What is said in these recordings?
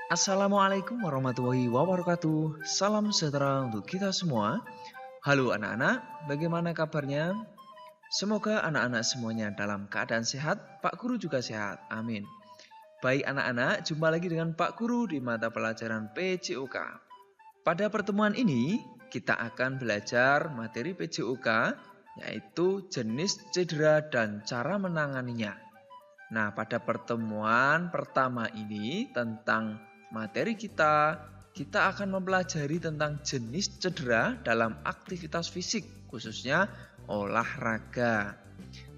Assalamualaikum warahmatullahi wabarakatuh. Salam sejahtera untuk kita semua. Halo anak-anak, bagaimana kabarnya? Semoga anak-anak semuanya dalam keadaan sehat, Pak Guru juga sehat. Amin. Baik anak-anak, jumpa lagi dengan Pak Guru di mata pelajaran PJOK. Pada pertemuan ini, kita akan belajar materi PJOK, yaitu jenis cedera dan cara menanganinya. Nah, pada pertemuan pertama ini tentang materi kita akan mempelajari tentang jenis cedera dalam aktivitas fisik, khususnya olahraga.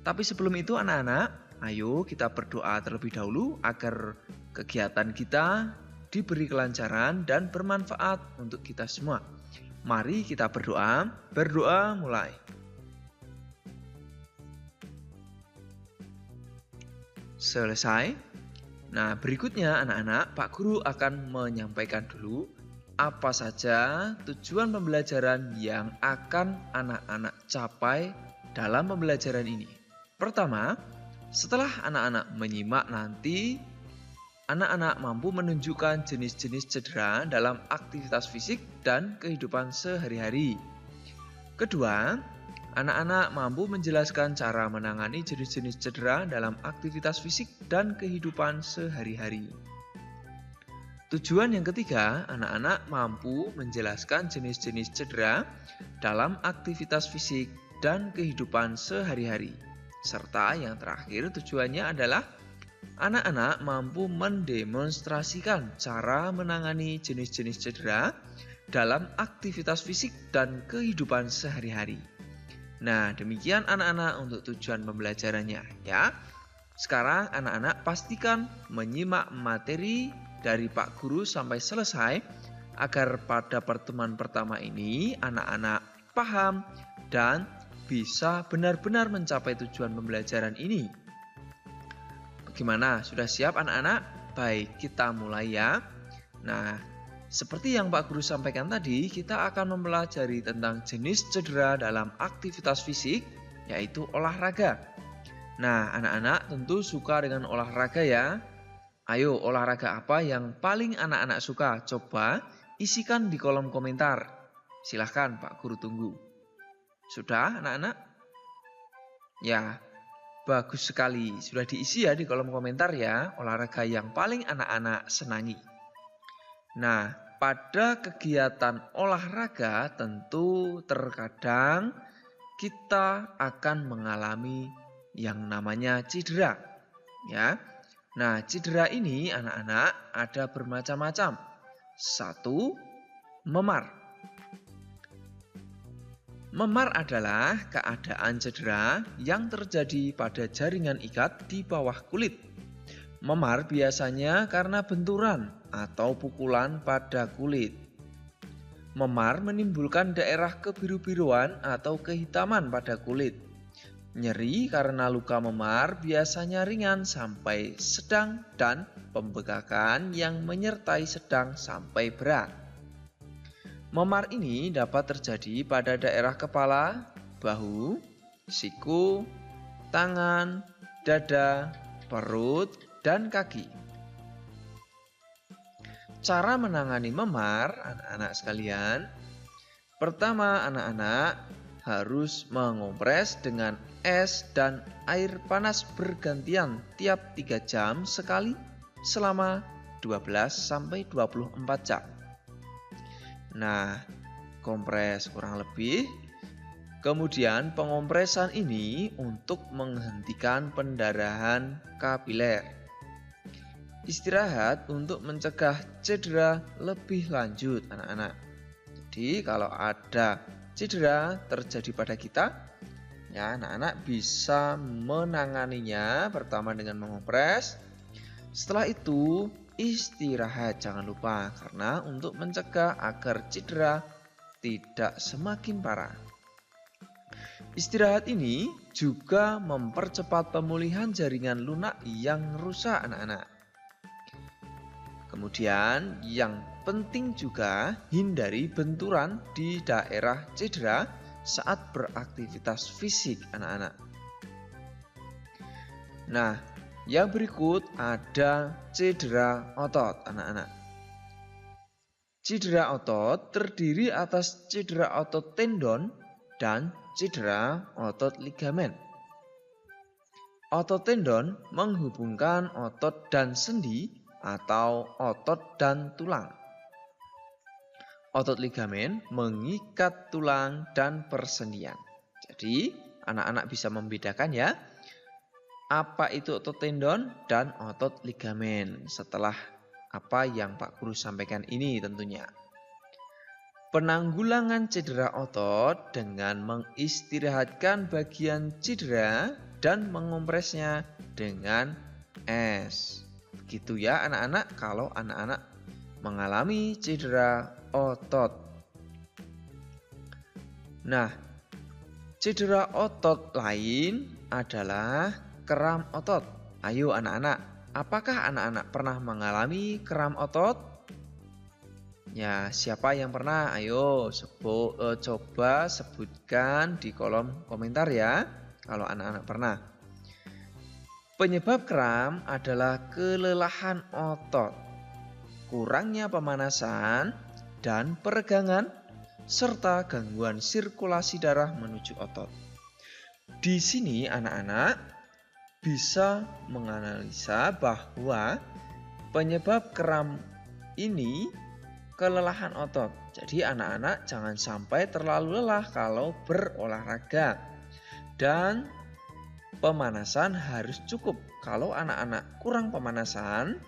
Tapi sebelum itu anak-anak, ayo kita berdoa terlebih dahulu agar kegiatan kita diberi kelancaran dan bermanfaat untuk kita semua. Mari kita berdoa. Berdoa mulai. Selesai. Nah, berikutnya anak-anak, Pak Guru akan menyampaikan dulu apa saja tujuan pembelajaran yang akan anak-anak capai dalam pembelajaran ini. Pertama, setelah anak-anak menyimak nanti, anak-anak mampu menunjukkan jenis-jenis cedera dalam aktivitas fisik dan kehidupan sehari-hari. Kedua, anak-anak mampu menjelaskan cara menangani jenis-jenis cedera dalam aktivitas fisik dan kehidupan sehari-hari. Tujuan yang ketiga, anak-anak mampu menjelaskan jenis-jenis cedera dalam aktivitas fisik dan kehidupan sehari-hari. Serta yang terakhir tujuannya adalah anak-anak mampu mendemonstrasikan cara menangani jenis-jenis cedera dalam aktivitas fisik dan kehidupan sehari-hari. Nah, demikian anak-anak untuk tujuan pembelajarannya ya. Sekarang anak-anak pastikan menyimak materi dari Pak Guru sampai selesai agar pada pertemuan pertama ini anak-anak paham dan bisa benar-benar mencapai tujuan pembelajaran ini. Bagaimana? Sudah siap anak-anak? Baik, kita mulai ya. Nah, seperti yang Pak Guru sampaikan tadi, kita akan mempelajari tentang jenis cedera dalam aktivitas fisik, yaitu olahraga. Nah, anak-anak tentu suka dengan olahraga ya. Ayo, olahraga apa yang paling anak-anak suka? Coba isikan di kolom komentar. Silahkan Pak Guru tunggu. Sudah anak-anak? Ya, bagus sekali. Sudah diisi ya di kolom komentar ya, olahraga yang paling anak-anak senangi. Nah, pada kegiatan olahraga tentu terkadang kita akan mengalami yang namanya cedera. Ya. Nah, cedera ini anak-anak ada bermacam-macam. 1. Memar. Memar adalah keadaan cedera yang terjadi pada jaringan ikat di bawah kulit. Memar biasanya karena benturan atau pukulan pada kulit. Memar menimbulkan daerah kebiru-biruan atau kehitaman pada kulit. Nyeri karena luka memar biasanya ringan sampai sedang dan pembekakan yang menyertai sedang sampai berat. Memar ini dapat terjadi pada daerah kepala, bahu, siku, tangan, dada, perut, dan kaki. Cara menangani memar, anak-anak sekalian. Pertama, anak-anak harus mengompres dengan es dan air panas bergantian tiap 3 jam sekali selama 12-24 jam. Nah, kompres kurang lebih. Kemudian pengompresan ini untuk menghentikan pendarahan kapiler. Istirahat untuk mencegah cedera lebih lanjut anak-anak. Jadi kalau ada cedera terjadi pada kita, ya anak-anak bisa menanganinya pertama dengan mengompres. Setelah itu istirahat jangan lupa karena untuk mencegah agar cedera tidak semakin parah. Istirahat ini juga mempercepat pemulihan jaringan lunak yang rusak anak-anak. Kemudian yang penting juga hindari benturan di daerah cedera saat beraktivitas fisik anak-anak. Nah, yang berikut ada cedera otot, anak-anak. Cedera otot terdiri atas cedera otot tendon dan cedera otot ligamen. Otot tendon menghubungkan otot dan sendi atau otot dan tulang. Otot ligamen mengikat tulang dan persendian. Jadi, anak-anak bisa membedakan ya, apa itu otot tendon dan otot ligamen setelah apa yang Pak Guru sampaikan ini tentunya. Penanggulangan cedera otot dengan mengistirahatkan bagian cedera dan mengompresnya dengan es. Begitu ya anak-anak kalau anak-anak mengalami cedera otot. Nah, cedera otot lain adalah kram otot. Ayo anak-anak, apakah anak-anak pernah mengalami kram otot? Ya, siapa yang pernah? Ayo coba sebutkan di kolom komentar ya, kalau anak-anak pernah. Penyebab kram adalah kelelahan otot, kurangnya pemanasan dan peregangan, serta gangguan sirkulasi darah menuju otot. Di sini anak-anak bisa menganalisa bahwa penyebab kram ini kelelahan otot. Jadi anak-anak jangan sampai terlalu lelah kalau berolahraga. Dan pemanasan harus cukup. Kalau anak-anak kurang pemanasan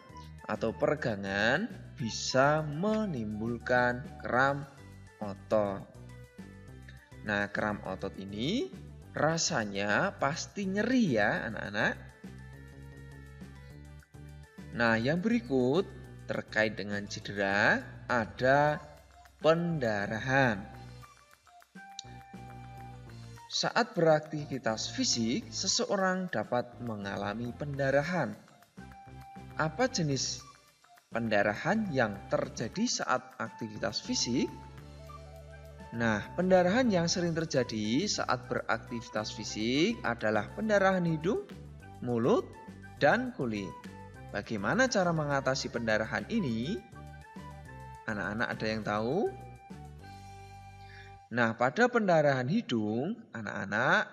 atau peregangan bisa menimbulkan kram otot. Nah, kram otot ini rasanya pasti nyeri ya anak-anak. Nah, yang berikut terkait dengan cedera ada pendarahan. Saat beraktivitas fisik, seseorang dapat mengalami pendarahan. Apa jenis pendarahan yang terjadi saat aktivitas fisik? Nah, pendarahan yang sering terjadi saat beraktivitas fisik adalah pendarahan hidung, mulut, dan kulit. Bagaimana cara mengatasi pendarahan ini? Anak-anak ada yang tahu? Nah, pada pendarahan hidung, anak-anak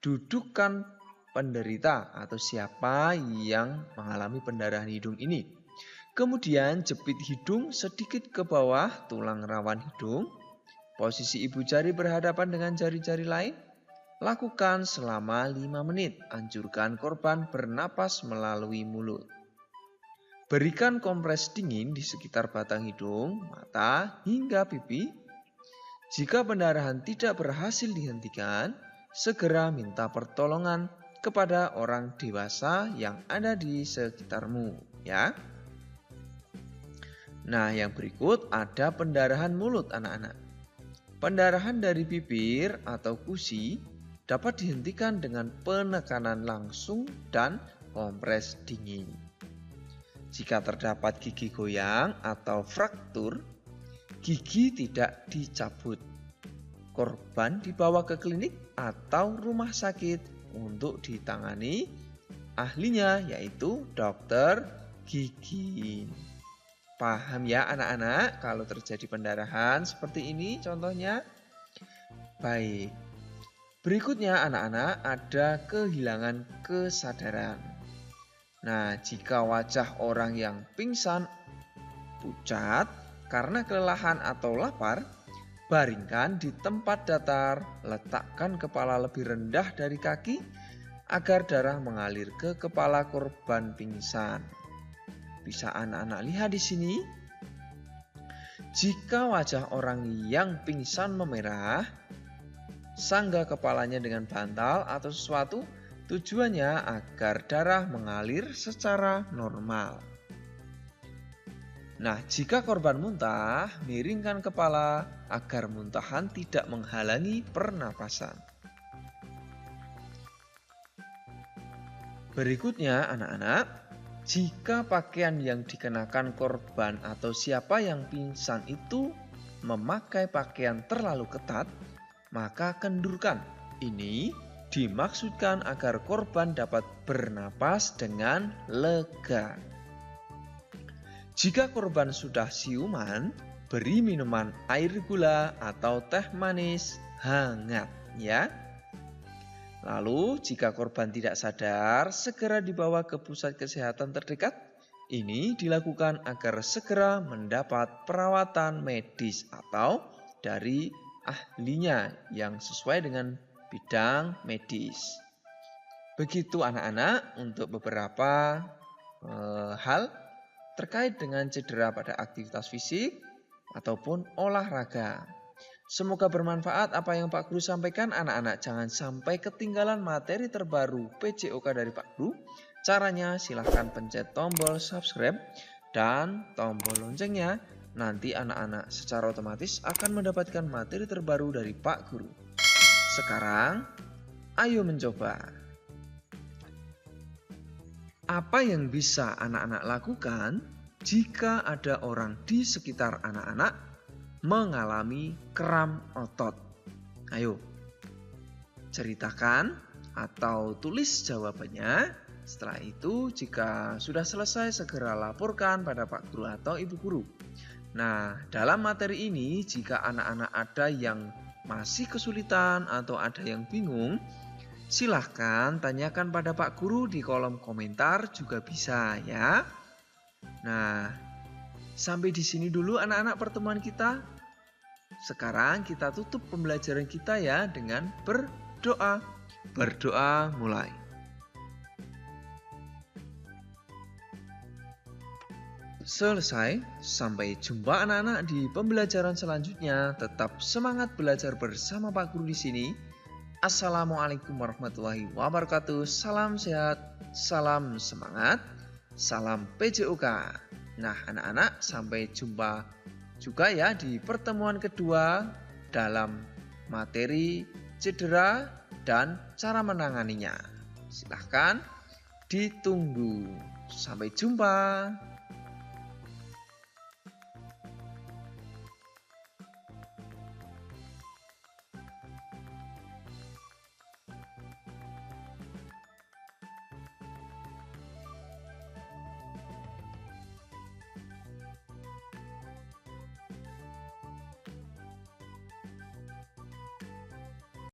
dudukkan penderita atau siapa yang mengalami pendarahan hidung ini. Kemudian jepit hidung sedikit ke bawah tulang rawan hidung. Posisi ibu jari berhadapan dengan jari-jari lain. Lakukan selama 5 menit. Anjurkan korban bernapas melalui mulut. Berikan kompres dingin di sekitar batang hidung, mata, hingga pipi. Jika pendarahan tidak berhasil dihentikan, segera minta pertolongan kepada orang dewasa yang ada di sekitarmu, ya. Nah, yang berikut ada pendarahan mulut anak-anak. Pendarahan dari bibir atau gusi dapat dihentikan dengan penekanan langsung dan kompres dingin. Jika terdapat gigi goyang atau fraktur, gigi tidak dicabut. Korban dibawa ke klinik atau rumah sakit untuk ditangani ahlinya, yaitu dokter gigi. Paham ya anak-anak kalau terjadi pendarahan seperti ini contohnya? Baik. Berikutnya anak-anak ada kehilangan kesadaran. Nah, jika wajah orang yang pingsan pucat karena kelelahan atau lapar, baringkan di tempat datar, letakkan kepala lebih rendah dari kaki agar darah mengalir ke kepala korban pingsan. Bisa anak-anak lihat di sini. Jika wajah orang yang pingsan memerah, sanggah kepalanya dengan bantal atau sesuatu, tujuannya agar darah mengalir secara normal. Nah, jika korban muntah, miringkan kepala agar muntahan tidak menghalangi pernapasan. Berikutnya, anak-anak, jika pakaian yang dikenakan korban atau siapa yang pingsan itu memakai pakaian terlalu ketat, maka kendurkan. Ini dimaksudkan agar korban dapat bernapas dengan lega. Jika korban sudah siuman, beri minuman air gula atau teh manis hangat ya. Lalu jika korban tidak sadar, segera dibawa ke pusat kesehatan terdekat. Ini dilakukan agar segera mendapat perawatan medis atau dari ahlinya yang sesuai dengan bidang medis. Begitu anak-anak untuk beberapa hal terkait dengan cedera pada aktivitas fisik ataupun olahraga. Semoga bermanfaat apa yang Pak Guru sampaikan. Anak-anak jangan sampai ketinggalan materi terbaru PJOK dari Pak Guru. Caranya silahkan pencet tombol subscribe dan tombol loncengnya. Nanti anak-anak secara otomatis akan mendapatkan materi terbaru dari Pak Guru. Sekarang, ayo mencoba. Apa yang bisa anak-anak lakukan jika ada orang di sekitar anak-anak mengalami kram otot? Ayo, ceritakan atau tulis jawabannya. Setelah itu, jika sudah selesai, segera laporkan pada Pak Guru atau Ibu Guru. Nah, dalam materi ini, jika anak-anak ada yang masih kesulitan atau ada yang bingung, silahkan tanyakan pada Pak Guru di kolom komentar juga bisa ya. Nah, sampai di sini dulu anak-anak pertemuan kita. Sekarang kita tutup pembelajaran kita ya dengan berdoa. Berdoa mulai. Selesai, sampai jumpa anak-anak di pembelajaran selanjutnya. Tetap semangat belajar bersama Pak Guru di sini. Assalamualaikum warahmatullahi wabarakatuh. Salam sehat, salam semangat, salam PJOK. Nah anak-anak, sampai jumpa juga ya di pertemuan kedua dalam materi cedera dan cara menanganinya. Silahkan ditunggu. Sampai jumpa.